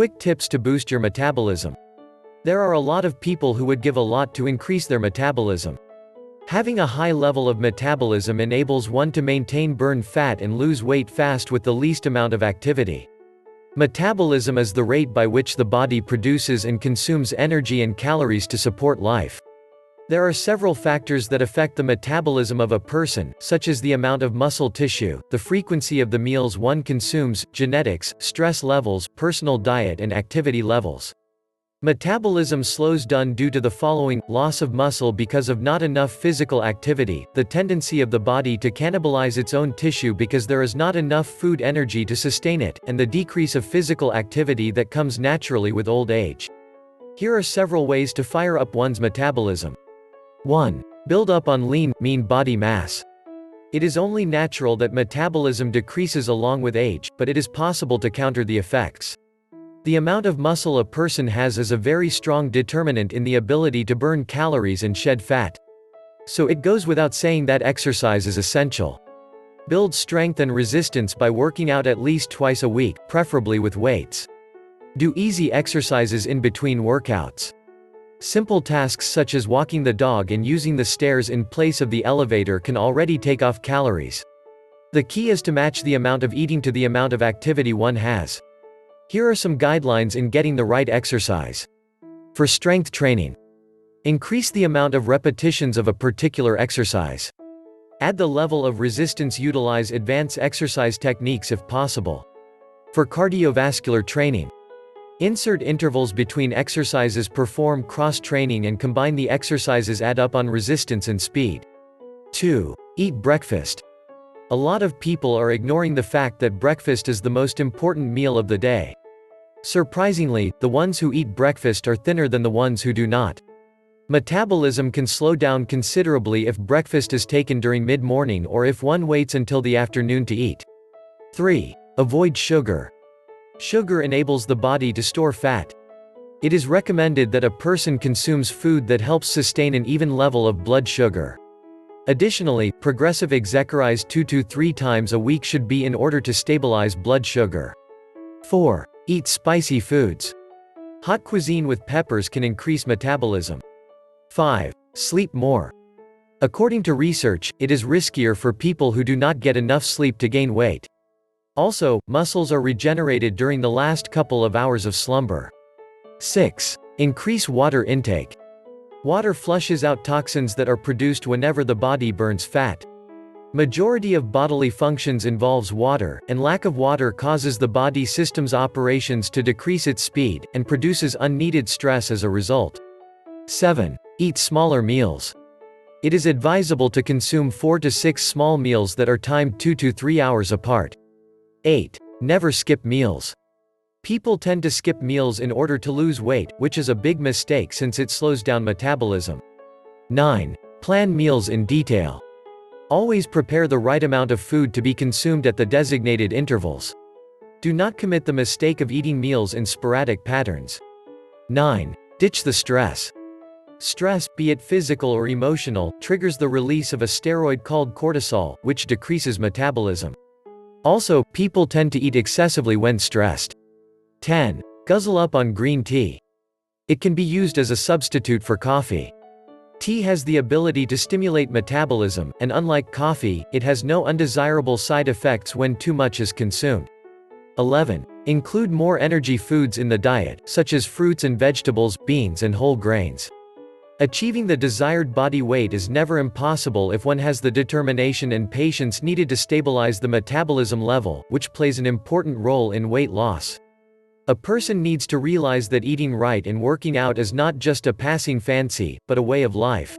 Quick tips to boost your metabolism. There are a lot of people who would give a lot to increase their metabolism. Having a high level of metabolism enables one to maintain burn fat and lose weight fast with the least amount of activity. Metabolism is the rate by which the body produces and consumes energy and calories to support life. There are several factors that affect the metabolism of a person, such as the amount of muscle tissue, the frequency of the meals one consumes, genetics, stress levels, personal diet and activity levels. Metabolism slows down due to the following: loss of muscle because of not enough physical activity, the tendency of the body to cannibalize its own tissue because there is not enough food energy to sustain it, and the decrease of physical activity that comes naturally with old age. Here are several ways to fire up one's metabolism. 1. Build up on lean, mean body mass. It is only natural that metabolism decreases along with age, but it is possible to counter the effects. The amount of muscle a person has is a very strong determinant in the ability to burn calories and shed fat. So it goes without saying that exercise is essential. Build strength and resistance by working out at least twice a week, preferably with weights. Do easy exercises in between workouts. Simple tasks such as walking the dog and using the stairs in place of the elevator can already take off calories. The key is to match the amount of eating to the amount of activity one has. Here are some guidelines in getting the right exercise. For strength training, increase the amount of repetitions of a particular exercise. Add the level of resistance. Utilize advanced exercise techniques if possible. For cardiovascular training, insert intervals between exercises. Perform cross-training and combine the exercises. Add up on resistance and speed. 2. Eat breakfast. A lot of people are ignoring the fact that breakfast is the most important meal of the day. Surprisingly, the ones who eat breakfast are thinner than the ones who do not. Metabolism can slow down considerably if breakfast is taken during mid-morning or if one waits until the afternoon to eat. 3. Avoid sugar. Sugar enables the body to store fat. It is recommended that a person consumes food that helps sustain an even level of blood sugar. Additionally, progressive exercise 2 to 3 times a week should be in order to stabilize blood sugar. 4. Eat spicy foods. Hot cuisine with peppers can increase metabolism. 5. Sleep more. According to research, it is riskier for people who do not get enough sleep to gain weight. Also, muscles are regenerated during the last couple of hours of slumber. 6. Increase water intake. Water flushes out toxins that are produced whenever the body burns fat. Majority of bodily functions involves water, and lack of water causes the body system's operations to decrease its speed, and produces unneeded stress as a result. 7. Eat smaller meals. It is advisable to consume 4 to 6 small meals that are timed 2 to 3 hours apart. 8. Never skip meals. People tend to skip meals in order to lose weight, which is a big mistake since it slows down metabolism. 9. Plan meals in detail. Always prepare the right amount of food to be consumed at the designated intervals. Do not commit the mistake of eating meals in sporadic patterns. 9. Ditch the stress. Stress, be it physical or emotional, triggers the release of a steroid called cortisol, which decreases metabolism. Also, people tend to eat excessively when stressed. 10. Guzzle up on green tea. It can be used as a substitute for coffee. Tea has the ability to stimulate metabolism, and unlike coffee, it has no undesirable side effects when too much is consumed. 11. Include more energy foods in the diet, such as fruits and vegetables, beans and whole grains. Achieving the desired body weight is never impossible if one has the determination and patience needed to stabilize the metabolism level, which plays an important role in weight loss. A person needs to realize that eating right and working out is not just a passing fancy, but a way of life.